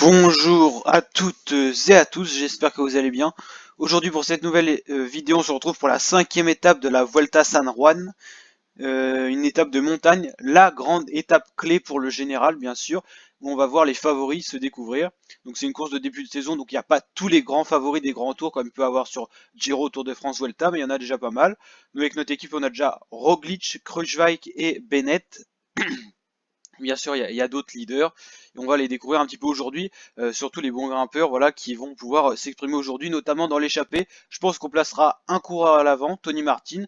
Bonjour à toutes et à tous, j'espère que vous allez bien. Aujourd'hui pour cette nouvelle vidéo, on se retrouve pour la 5e étape de la Vuelta San Juan, une étape de montagne, la grande étape clé pour le général bien sûr, où on va voir les favoris se découvrir. Donc c'est une course de début de saison, donc il n'y a pas tous les grands favoris des grands tours comme il peut avoir sur Giro, Tour de France, Vuelta, mais il y en a déjà pas mal. Nous avec notre équipe on a déjà Roglic, Kruijswijk et Bennett. Bien sûr, il y a d'autres leaders et on va les découvrir un petit peu aujourd'hui, surtout les bons grimpeurs, voilà, qui vont pouvoir s'exprimer aujourd'hui, notamment dans l'échappée. Je pense qu'on placera un coureur à l'avant, Tony Martin.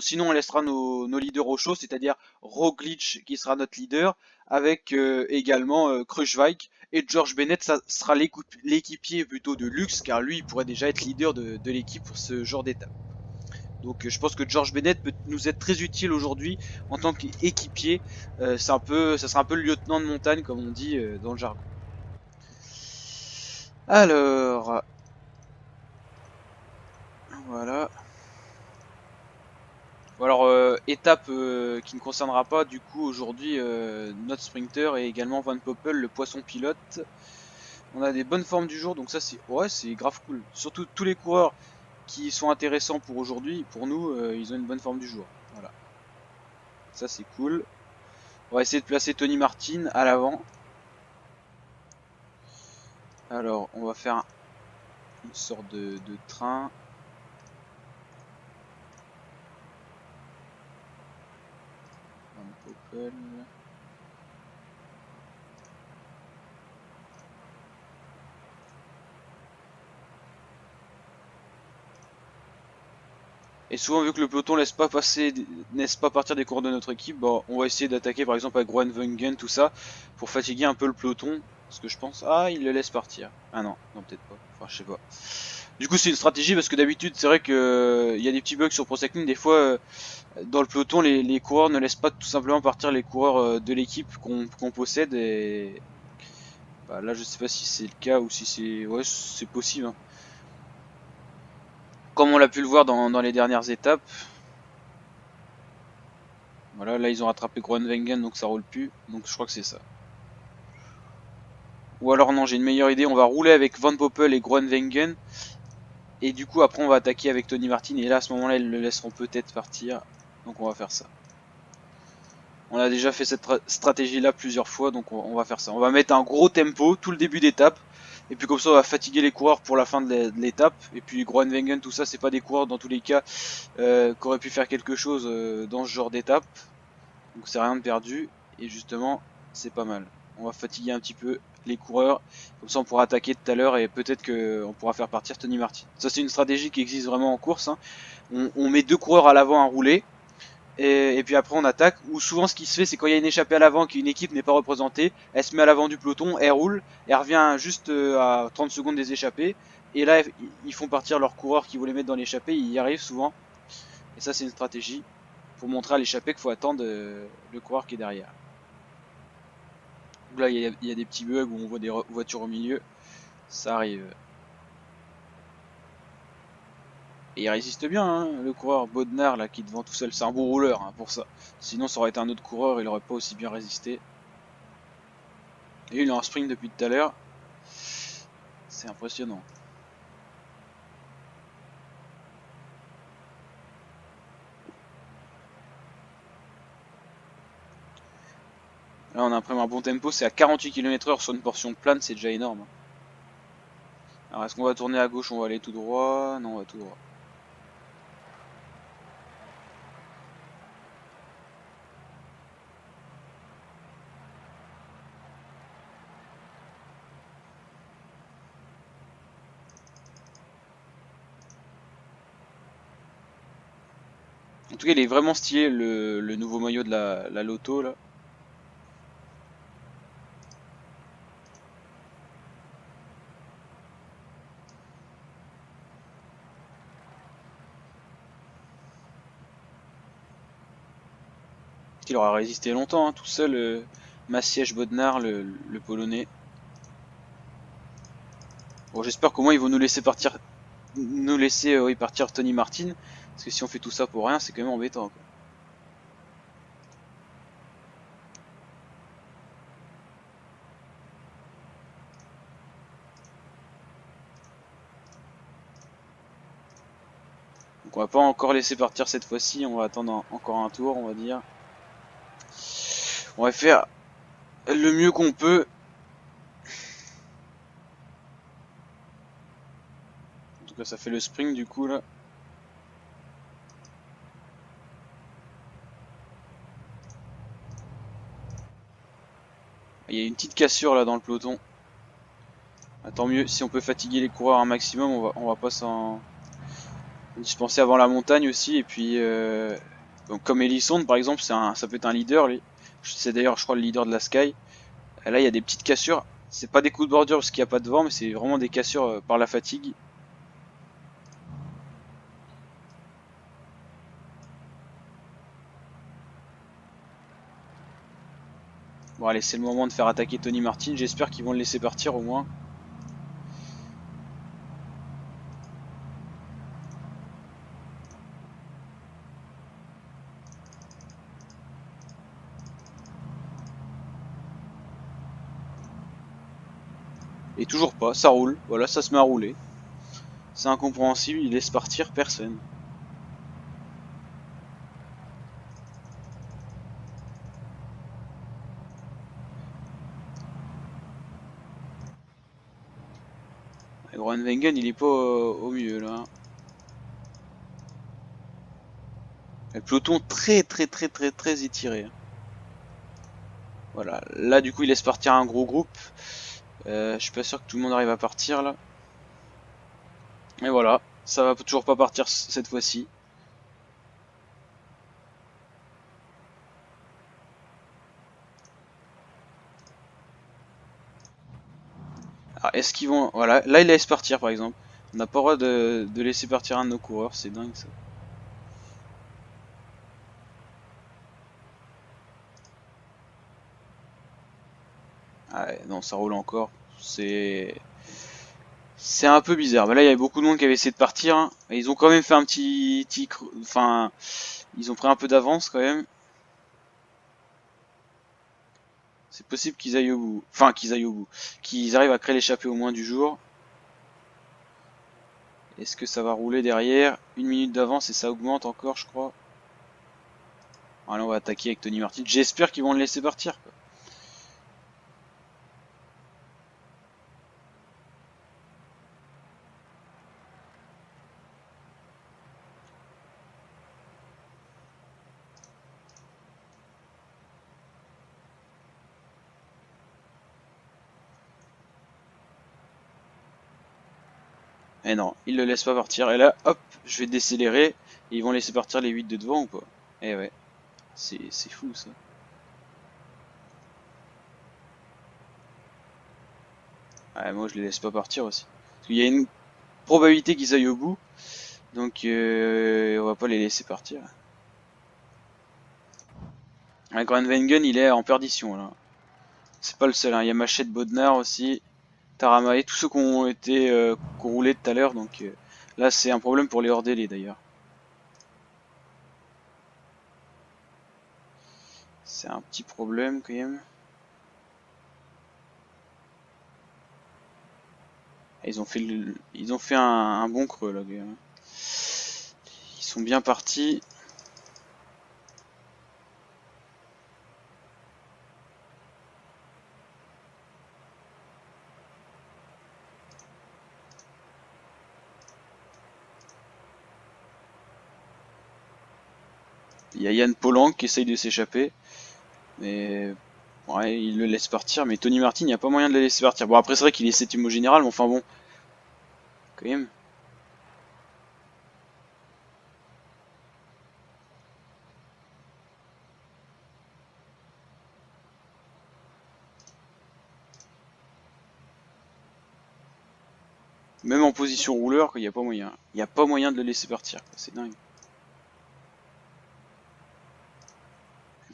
Sinon, on laissera nos leaders au chaud, c'est-à-dire Roglic qui sera notre leader, avec également Kruijswijk et George Bennett. Ça sera l'équipier plutôt de luxe, car lui, il pourrait déjà être leader de l'équipe pour ce genre d'étape. Donc je pense que George Bennett peut nous être très utile aujourd'hui en tant qu'équipier. Ça sera un peu le lieutenant de montagne comme on dit dans le jargon. Alors, voilà. Alors étape qui ne concernera pas du coup aujourd'hui notre sprinter et également Van Poppel, le poisson pilote. On a des bonnes formes du jour, donc ça c'est grave cool. Surtout tous les coureurs qui sont intéressants pour aujourd'hui, pour nous, ils ont une bonne forme du jour. Voilà, ça c'est cool. On va essayer de placer Tony Martin à l'avant. Alors, on va faire une sorte de train. Van Poppel. Et souvent, vu que le peloton laisse pas partir des coureurs de notre équipe, bon, on va essayer d'attaquer par exemple avec Groenewegen, tout ça, pour fatiguer un peu le peloton. Parce que je pense, ah, il le laisse partir. Ah non, non peut-être pas. Enfin, je sais pas. Du coup, c'est une stratégie parce que d'habitude, c'est vrai que il y a des petits bugs sur Pro Cycling. Des fois, dans le peloton, les coureurs ne laissent pas tout simplement partir les coureurs de l'équipe qu'on possède. Et bah, là, je sais pas si c'est le cas ou si c'est, ouais, c'est possible, hein. Comme on l'a pu le voir dans les dernières étapes. Voilà, là ils ont rattrapé Groenewegen donc ça roule plus. Donc je crois que c'est ça. Ou alors non, j'ai une meilleure idée, on va rouler avec Van Poppel et Groenewegen. Et du coup après on va attaquer avec Tony Martin. Et là à ce moment là ils le laisseront peut-être partir. Donc on va faire ça. On a déjà fait cette stratégie là plusieurs fois, donc on va faire ça. On va mettre un gros tempo tout le début d'étape. Et puis comme ça on va fatiguer les coureurs pour la fin de l'étape. Et puis Groenewegen, tout ça, c'est pas des coureurs dans tous les cas qui auraient pu faire quelque chose dans ce genre d'étape. Donc c'est rien de perdu. Et justement c'est pas mal. On va fatiguer un petit peu les coureurs. Comme ça on pourra attaquer tout à l'heure et peut-être qu'on pourra faire partir Tony Martin. Ça c'est une stratégie qui existe vraiment en course, hein. On met deux coureurs à l'avant à rouler. Et puis après on attaque, ou souvent ce qui se fait c'est quand il y a une échappée à l'avant, qu'une équipe n'est pas représentée, elle se met à l'avant du peloton, elle roule, elle revient juste à 30 secondes des échappées, et là ils font partir leurs coureurs qui voulaient mettre dans l'échappée, ils y arrivent souvent, et ça c'est une stratégie pour montrer à l'échappée qu'il faut attendre le coureur qui est derrière. Donc là il y a des petits bugs où on voit des voitures au milieu, ça arrive. Et il résiste bien, hein, le coureur Bodnar là qui est devant tout seul, c'est un bon rouleur hein, pour ça. Sinon ça aurait été un autre coureur, il aurait pas aussi bien résisté. Et il est en sprint depuis tout à l'heure. C'est impressionnant. Là on imprime un bon tempo, c'est à 48 km/h sur une portion plane, c'est déjà énorme. Alors est-ce qu'on va tourner à gauche, on va aller tout droit? Non, on va tout droit. En tout cas il est vraiment stylé le nouveau maillot de la Lotto là. Il aura résisté longtemps, hein, tout seul, Maciej Bodnar, le polonais. Bon j'espère qu'au moins ils vont nous laisser oui, partir Tony Martin. Parce que si on fait tout ça pour rien, c'est quand même embêtant, quoi. Donc on va pas encore laisser partir cette fois-ci, on va attendre encore un tour, on va dire. On va faire le mieux qu'on peut. En tout cas ça fait le sprint du coup là. Il y a une petite cassure là dans le peloton. Ah, tant mieux, si on peut fatiguer les coureurs un maximum, on va pas s'en dispenser avant la montagne aussi. Et puis, donc comme Elisson par exemple, ça peut être un leader. C'est d'ailleurs, je crois, le leader de la Sky. Et là, il y a des petites cassures. C'est pas des coups de bordure parce qu'il n'y a pas de vent, mais c'est vraiment des cassures par la fatigue. Bon, allez, c'est le moment de faire attaquer Tony Martin. J'espère qu'ils vont le laisser partir au moins. Et toujours pas, ça roule. Voilà, ça se met à rouler. C'est incompréhensible, il laisse partir personne. Groenewegen, il est pas au mieux là. Le peloton très étiré. Voilà, là du coup il laisse partir un gros groupe. Je suis pas sûr que tout le monde arrive à partir là. Et voilà, ça va toujours pas partir cette fois-ci. Alors est-ce qu'ils vont... Voilà, là il laisse partir par exemple. On n'a pas le droit de laisser partir un de nos coureurs, c'est dingue ça. Ah ouais, non, ça roule encore. C'est un peu bizarre. Bah là, il y avait beaucoup de monde qui avait essayé de partir, hein. Et ils ont quand même fait un enfin, ils ont pris un peu d'avance quand même. C'est possible qu'ils aillent au bout. Enfin, qu'ils aillent au bout. Qu'ils arrivent à créer l'échappée au moins du jour. Est-ce que ça va rouler derrière? Une minute d'avance et ça augmente encore, je crois. Allez, on va attaquer avec Tony Martin. J'espère qu'ils vont le laisser partir, quoi. Eh non, ils le laissent pas partir. Et là, hop, je vais décélérer. Et ils vont laisser partir les 8 de devant ou pas? Eh ouais, c'est fou ça. Ouais, moi je les laisse pas partir aussi. Parce qu'il y a une probabilité qu'ils aillent au bout. Donc on va pas les laisser partir. Ouais, Groenewegen il est en perdition là. C'est pas le seul, hein. Il y a Machette Bodnar aussi, Taramae, tous ceux qui ont été qui ont roulé tout à l'heure. Donc là c'est un problème pour les hors délai d'ailleurs. C'est un petit problème quand même. Ils ont fait un bon creux là. Ils sont bien partis. Il y a Yann Polanc qui essaye de s'échapper. Mais ouais, il le laisse partir. Mais Tony Martin, il n'y a pas moyen de le laisser partir. Bon, après, c'est vrai qu'il est 7ème au général, mais enfin bon, quand même. Même en position rouleur, il n'y a pas moyen. Il n'y a pas moyen de le laisser partir. C'est dingue.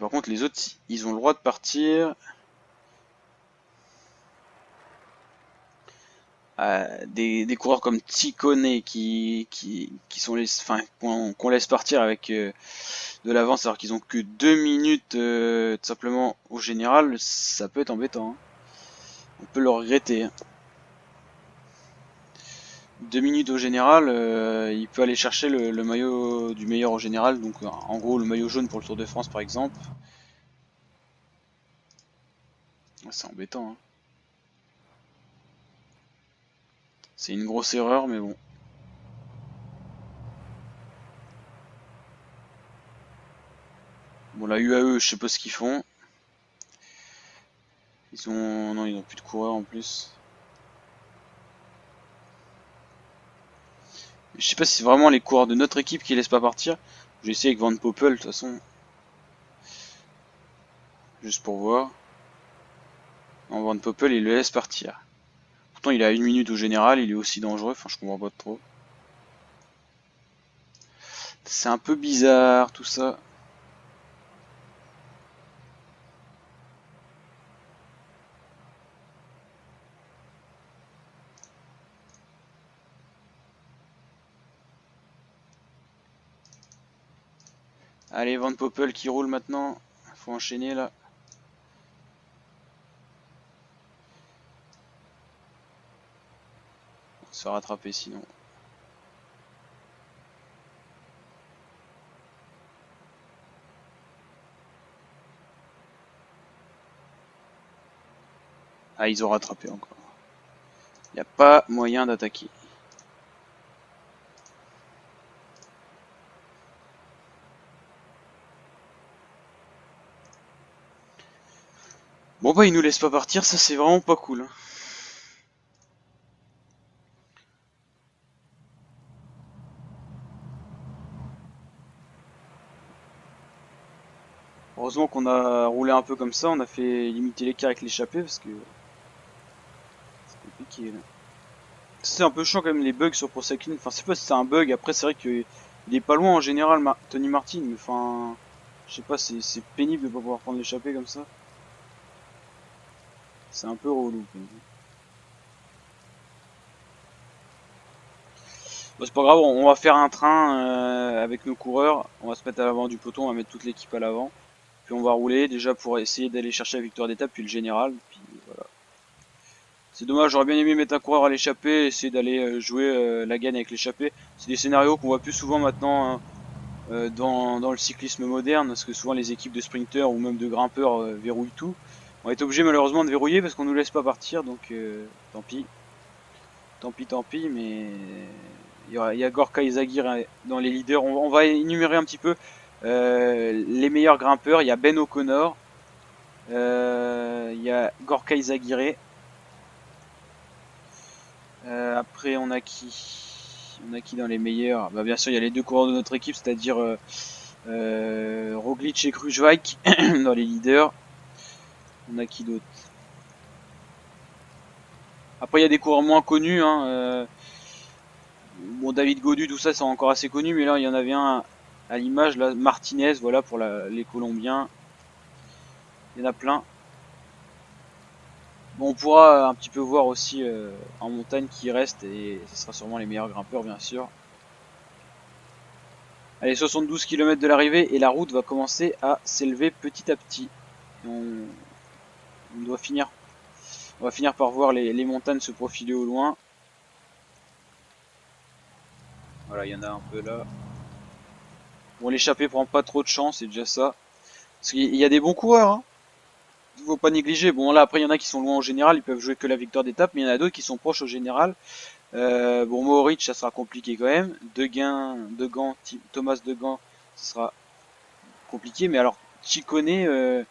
Par contre, les autres, ils ont le droit de partir. Des coureurs comme Ticone qui sont enfin, qu'on laisse partir avec de l'avance alors qu'ils ont que 2 minutes tout simplement au général, ça peut être embêtant, hein. On peut le regretter, hein. 2 minutes au général, il peut aller chercher le maillot du meilleur au général, donc en gros le maillot jaune pour le Tour de France par exemple. C'est embêtant, hein. C'est une grosse erreur, mais bon. Bon, la UAE, je sais pas ce qu'ils font. Ils ont... Non, ils ont plus de coureurs en plus. Je sais pas si c'est vraiment les coureurs de notre équipe qui laissent pas partir. Je vais essayer avec Van Poppel, de toute façon. Juste pour voir. Non, Van Poppel, il le laisse partir. Pourtant, il a 1 minute au général, il est aussi dangereux. Enfin, je comprends pas trop. C'est un peu bizarre, tout ça. Allez, Van Poppel qui roule maintenant. Faut enchaîner, là. On se fait rattraper, sinon. Ah, ils ont rattrapé encore. Il n'y a pas moyen d'attaquer. Bon bah, ils nous laissent pas partir, ça c'est vraiment pas cool, hein. Heureusement qu'on a roulé un peu comme ça, on a fait limiter l'écart avec l'échappée parce que c'est compliqué là. C'est un peu chiant quand même les bugs sur Pro Cycling. Enfin, c'est pas si c'est un bug, après c'est vrai qu'il est pas loin en général, Tony Martin, mais enfin, je sais pas, c'est pénible de pas pouvoir prendre l'échappée comme ça. C'est un peu relou. Bon, c'est pas grave, on va faire un train avec nos coureurs, on va se mettre à l'avant du peloton, on va mettre toute l'équipe à l'avant, puis on va rouler déjà pour essayer d'aller chercher la victoire d'étape, puis le général, puis voilà. C'est dommage, j'aurais bien aimé mettre un coureur à l'échappée, essayer d'aller jouer la gagne avec l'échappée. C'est des scénarios qu'on voit plus souvent maintenant, hein, dans le cyclisme moderne, parce que souvent les équipes de sprinteurs ou même de grimpeurs verrouillent tout. On est obligé malheureusement de verrouiller parce qu'on nous laisse pas partir, donc tant pis. Tant pis, mais il y a Gorka Izagir dans les leaders. On va énumérer un petit peu les meilleurs grimpeurs. Il y a Ben O'Connor, il y a Gorka Izagirre. Après, on a qui? On a qui dans les meilleurs? Bah, bien sûr, il y a les deux coureurs de notre équipe, c'est-à-dire Roglic et Kruijswijk dans les leaders. On a qui d'autre? Après, il y a des coureurs moins connus, hein. Bon, David Gaudu, tout ça, c'est encore assez connu, mais là, il y en avait un à l'image, là, Martinez, voilà, pour les Colombiens. Il y en a plein. Bon, on pourra un petit peu voir aussi en montagne qui reste, et ce sera sûrement les meilleurs grimpeurs, bien sûr. Allez, 72 km de l'arrivée, et la route va commencer à s'élever petit à petit. On doit finir, on va finir par voir les montagnes se profiler au loin. Voilà, il y en a un peu là. Bon, l'échappée prend pas trop de chance, c'est déjà ça. Parce qu'il y a des bons coureurs, hein. Faut pas négliger. Bon, là, après, il y en a qui sont loin au général, ils peuvent jouer que la victoire d'étape, mais il y en a d'autres qui sont proches au général. Bon, Mohoric, ça sera compliqué quand même. Degan, Thomas Degan, ça sera compliqué. Mais alors, Chicone,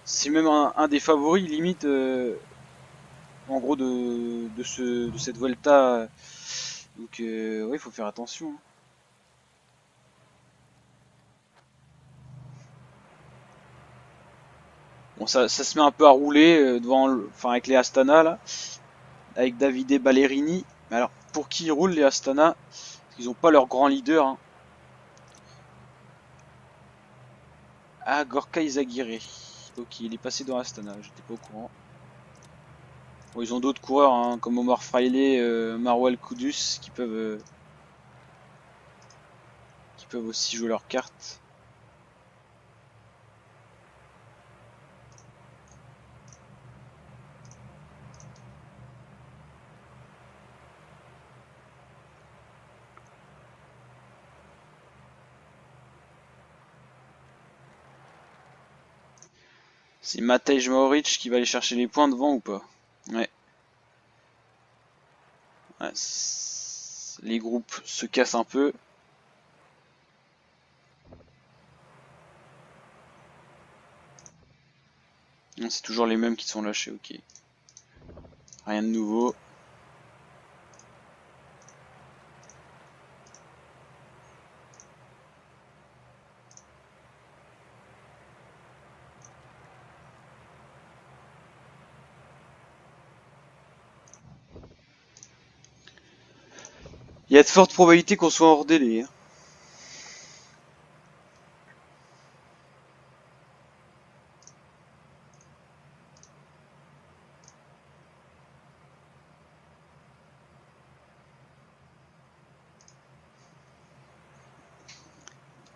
c'est même un des favoris, limite, en gros, de cette Vuelta. Donc, oui, il faut faire attention, hein. Bon, ça se met un peu à rouler enfin, avec les Astana, là, avec Davide Ballerini. Mais alors, pour qui ils roulent, les Astana? Parce qu'ils n'ont pas leur grand leader, hein. Ah, Gorka Izagirre. Ok, il est passé dans Astana, j'étais pas au courant. Bon, ils ont d'autres coureurs, hein, comme Omar Fraile, Marwal Kudus, qui peuvent aussi jouer leurs cartes. C'est Matej Mohoric qui va aller chercher les points devant ou pas? Ouais. Ouais, les groupes se cassent un peu. C'est toujours les mêmes qui sont lâchés, ok. Rien de nouveau. Il y a de fortes probabilités qu'on soit hors délai, hein.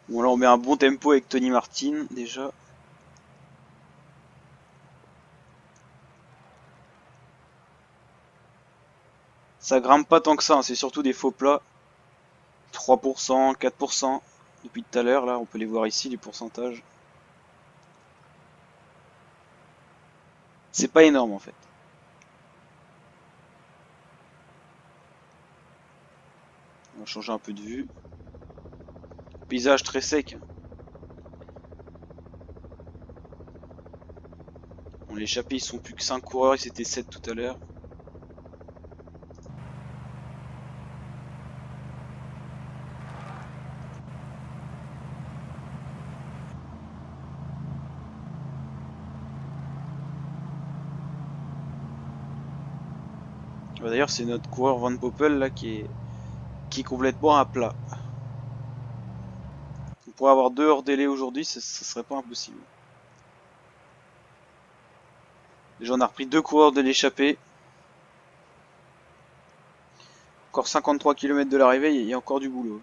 Bon là on met un bon tempo avec Tony Martin déjà. Ça grimpe pas tant que ça, hein, c'est surtout des faux plats. 3%, 4%. Depuis tout à l'heure, là on peut les voir ici les pourcentages. C'est pas énorme en fait. On va changer un peu de vue. Paysage très sec. Bon, l'échappée ils sont plus que 5 coureurs, ils étaient 7 tout à l'heure. Bah, d'ailleurs c'est notre coureur Van Poppel là qui est complètement à plat. On pourrait avoir 2 hors délai aujourd'hui, ça serait pas impossible. Déjà on a repris 2 coureurs de l'échappée. Encore 53 km de l'arrivée, il y a encore du boulot.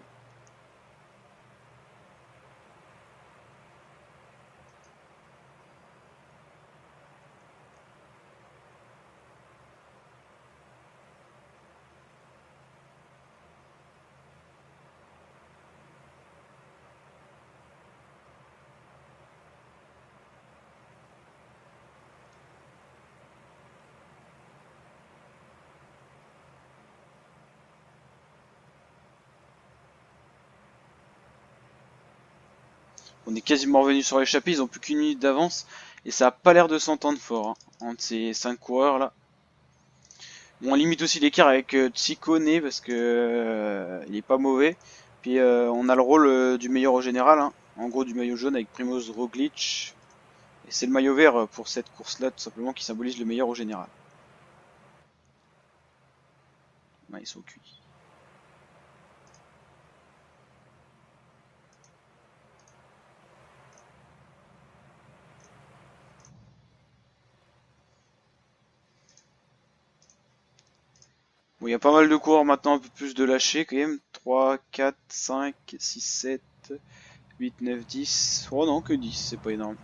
On est quasiment revenu sur l'échappée, ils ont plus qu'une minute d'avance et ça a pas l'air de s'entendre fort hein, entre ces 5 coureurs là. Bon, on limite aussi l'écart avec Tsikone parce que il est pas mauvais. Puis on a le rôle du meilleur au général, hein. En gros du maillot jaune avec Primoz Roglic. Et c'est le maillot vert pour cette course là tout simplement qui symbolise le meilleur au général. Ouais, ils sont cuits. Bon, il y a pas mal de coureurs maintenant, un peu plus de lâcher quand même. 3, 4, 5, 6, 7, 8, 9, 10. Oh non, que 10, c'est pas énorme.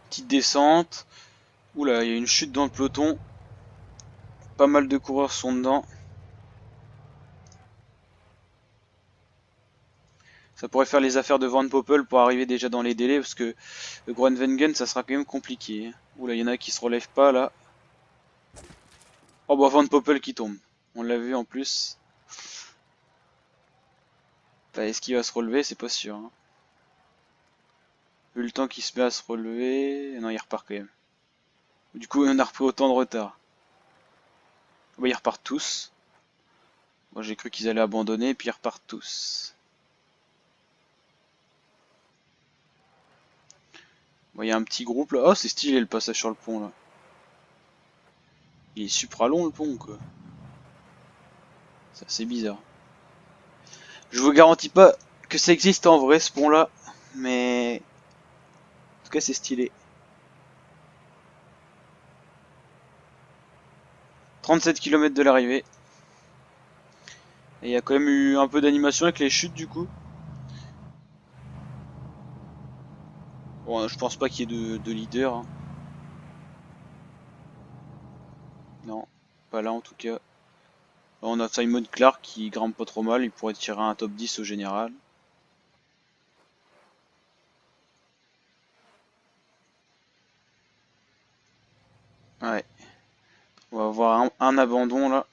Petite descente. Oula, il y a une chute dans le peloton. Pas mal de coureurs sont dedans. Ça pourrait faire les affaires de Van Poppel pour arriver déjà dans les délais parce que le Groenewegen ça sera quand même compliqué. Oula, il y en a qui se relèvent pas là. Oh bah Van Poppel qui tombe. On l'a vu en plus. Est-ce qu'il va se relever? C'est pas sûr, hein. Vu le temps qu'il se met à se relever. Non, il repart quand même. Du coup, on a repris autant de retard. Bah, ils repartent tous. Moi j'ai cru qu'ils allaient abandonner, puis ils repartent tous. Bon, il y a un petit groupe là. Oh, c'est stylé le passage sur le pont là. Il est supra long le pont quoi. C'est assez bizarre. Je vous garantis pas que ça existe en vrai ce pont là, mais en tout cas c'est stylé. 37 km de l'arrivée. Et il y a quand même eu un peu d'animation avec les chutes du coup. Bon, je pense pas qu'il y ait de leader, hein. Non, pas là en tout cas. Là, on a Simon Clark qui grimpe pas trop mal, il pourrait tirer un top 10 au général. avoir un abandon là.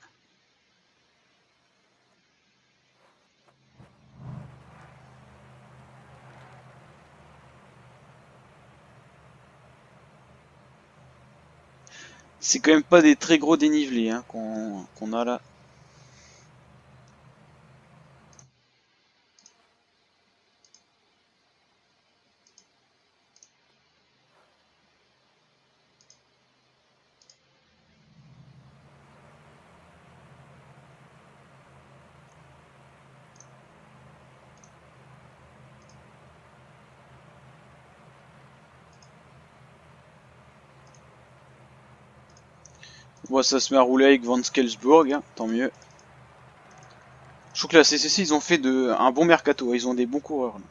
C'est quand même pas des très gros dénivelés hein, qu'on a là. Bon, ça se met à rouler avec Van Skelsburg, hein, tant mieux. Je trouve que la CCC, ils ont fait un bon mercato, ils ont des bons coureurs. Là.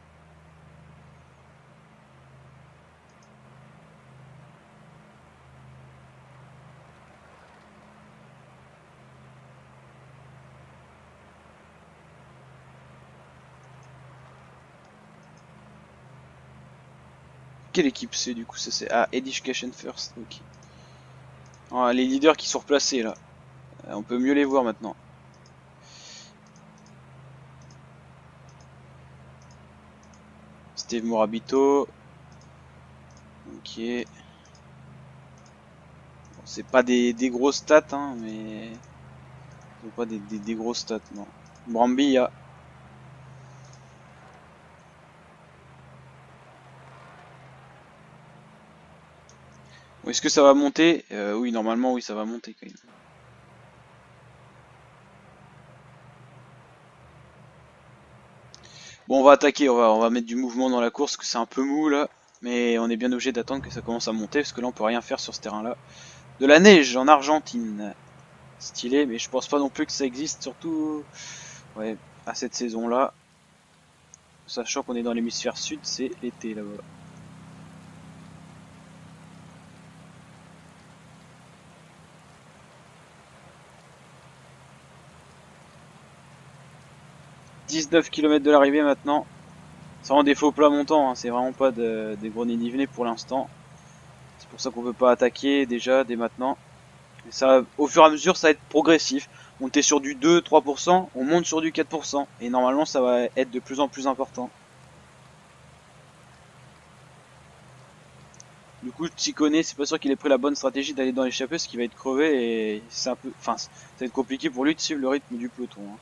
Quelle équipe c'est du coup ça c'est Education First, ok. Ah, les leaders qui sont replacés là. On peut mieux les voir maintenant. Steve Morabito. Ok. Bon, c'est pas des grosses stats, hein, mais... Ils ont pas des grosses stats, non. Brambilla. Bon, est-ce que ça va monter? Oui, normalement, oui, ça va monter quand même. Bon, on va attaquer, on va mettre du mouvement dans la course, que c'est un peu mou là. Mais on est bien obligé d'attendre que ça commence à monter, parce que là, on peut rien faire sur ce terrain-là. De la neige en Argentine. Stylé, mais je pense pas non plus que ça existe, surtout ouais, à cette saison-là. Sachant qu'on est dans l'hémisphère sud, c'est l'été là-bas. « 19 km de l'arrivée maintenant. Ça rend des faux plats montants, hein. C'est vraiment pas des gros dénivelés pour l'instant. C'est pour ça qu'on peut pas attaquer déjà dès maintenant. Et ça, au fur et à mesure, ça va être progressif. On était sur du 2-3%, on monte sur du 4%. Et normalement, ça va être de plus en plus important. Du coup, Ticone, c'est pas sûr qu'il ait pris la bonne stratégie d'aller dans l'échappée parce qu'il va être crevé et c'est un peu, enfin, ça va être compliqué pour lui de suivre le rythme du peloton. Hein.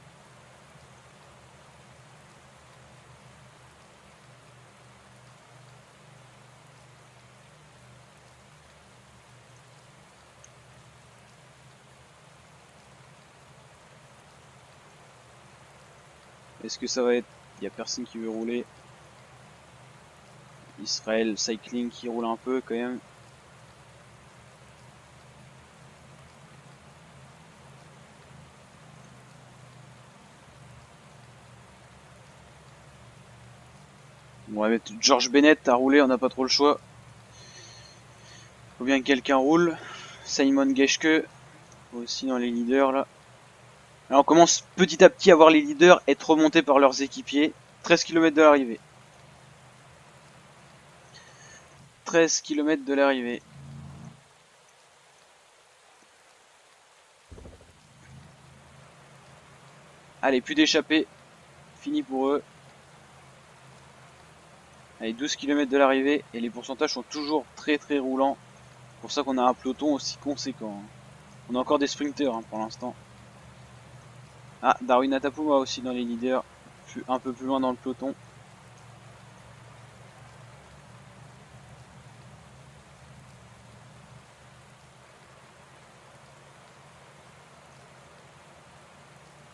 Est-ce que ça va être... Il n'y a personne qui veut rouler. Israël Cycling qui roule un peu quand même. On va mettre George Bennett à rouler, on n'a pas trop le choix. Faut bien que quelqu'un roule. Simon Geschke aussi dans les leaders là. Alors on commence petit à petit à voir les leaders être remontés par leurs équipiers. 13 km de l'arrivée. 13 km de l'arrivée. Allez, plus d'échappée. Fini pour eux. Allez, 12 km de l'arrivée et les pourcentages sont toujours très très roulants. C'est pour ça qu'on a un peloton aussi conséquent. On a encore des sprinters hein, pour l'instant. Ah, Darwin Atapuma aussi dans les leaders. Un peu plus loin dans le peloton.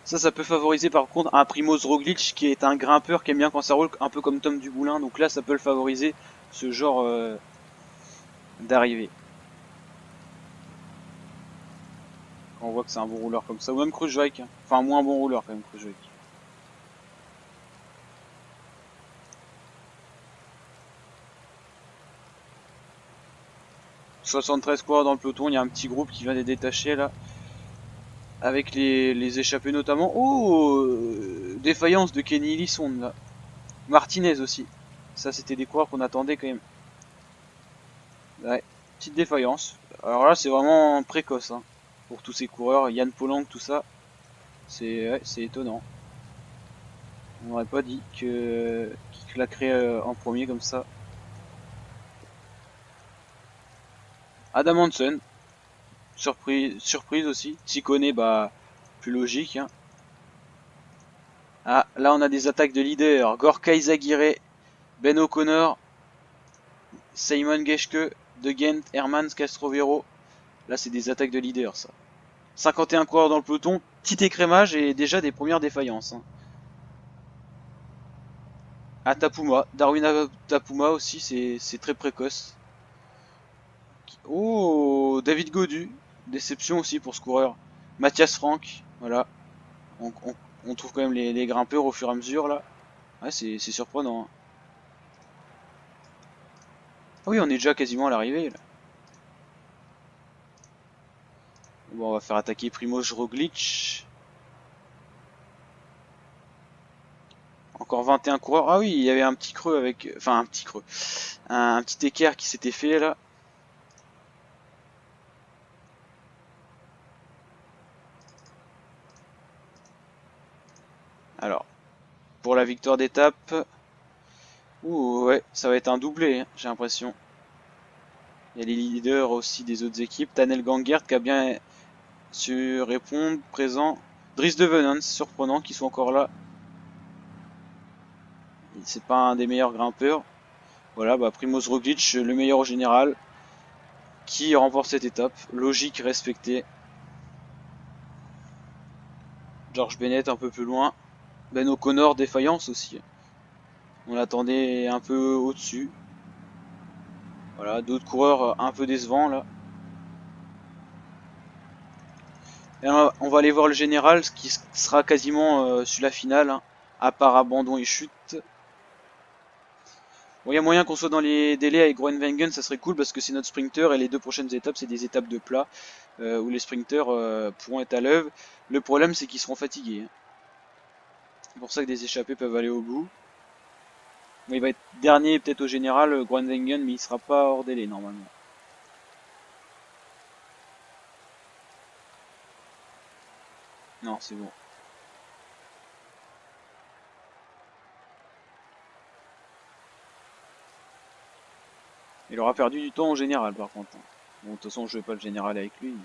Ça peut favoriser par contre un Primoz Roglic qui est un grimpeur qui aime bien quand ça roule, un peu comme Tom Dumoulin. Donc là, ça peut le favoriser, ce genre d'arrivée. On voit que c'est un bon rouleur comme ça. Ou même Kruijswijk. Hein. Enfin, moins bon rouleur quand même, Kruijswijk. 73 coureurs dans le peloton, il y a un petit groupe qui vient des détacher là. Avec les échappés notamment. Oh défaillance de Kenny Ellison là. Martinez aussi. Ça c'était des coureurs qu'on attendait quand même. Ouais, petite défaillance. Alors là c'est vraiment précoce. Hein. pour tous ces coureurs, Yann Polang, tout ça. C'est ouais, c'est étonnant. On n'aurait pas dit que qu'il claquerait en premier comme ça. Adam Hansen, surprise aussi. S'y connaît, bah plus logique. Hein. Ah, là on a des attaques de leader. Gorka Izagirre, Ben O'Connor, Simon Geschke, De Gent, Hermans Castrovero. Là c'est des attaques de leader ça. 51 coureurs dans le peloton, petit écrémage et déjà des premières défaillances. Hein. Atapuma, Darwin Atapuma aussi, c'est très précoce. Oh, David Godu, déception aussi pour ce coureur. Mathias Frank, voilà. On, on- on trouve quand même les grimpeurs au fur et à mesure là. Ouais, c'est surprenant. Hein. Ah oui, on est déjà quasiment à l'arrivée là. Bon, on va faire attaquer Primož Roglic. Encore 21 coureurs. Ah oui, il y avait un petit creux avec... Enfin, un petit creux. Un petit équerre qui s'était fait là. Alors, pour la victoire d'étape... Ouh, ouais, ça va être un doublé, hein, j'ai l'impression. Il y a les leaders aussi des autres équipes. Tanel Gangert qui a bien su répondre, présent. Dries de Venance, surprenant qu'ils soient encore là. C'est pas un des meilleurs grimpeurs. Voilà, bah Primož Roglic, le meilleur au général, qui remporte cette étape. Logique respectée. George Bennett un peu plus loin. Ben O'Connor, défaillance aussi. On l'attendait un peu au-dessus. Voilà, d'autres coureurs un peu décevants là. Et on va aller voir le général, ce qui sera quasiment sur la finale, hein, à part abandon et chute. Bon, il y a moyen qu'on soit dans les délais avec Groenewegen, ça serait cool parce que c'est notre sprinter et les deux prochaines étapes, c'est des étapes de plat où les sprinters pourront être à l'œuvre. Le problème, c'est qu'ils seront fatigués. Hein. C'est pour ça que des échappés peuvent aller au bout. Bon, il va être dernier peut-être au général, Groenewegen, mais il sera pas hors délai normalement. Non, c'est bon. Il aura perdu du temps au général par contre. Hein. Bon, de toute façon, je vais pas le général avec lui. Donc.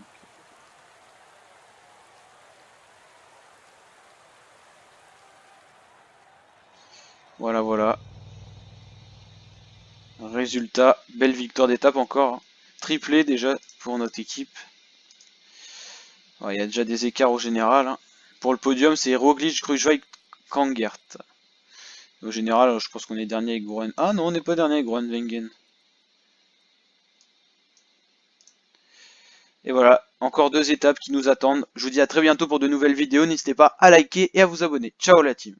Voilà, voilà. Résultat, belle victoire d'étape encore. Hein. Triplé déjà pour notre équipe. Ouais, il y a déjà des écarts au général. Hein. Pour le podium, c'est Roglic, Kruijswijk, Kangert. Au général, je pense qu'on est dernier avec Groen. Ah non, on n'est pas dernier avec Groenewegen. Et voilà, encore deux étapes qui nous attendent. Je vous dis à très bientôt pour de nouvelles vidéos. N'hésitez pas à liker et à vous abonner. Ciao la team.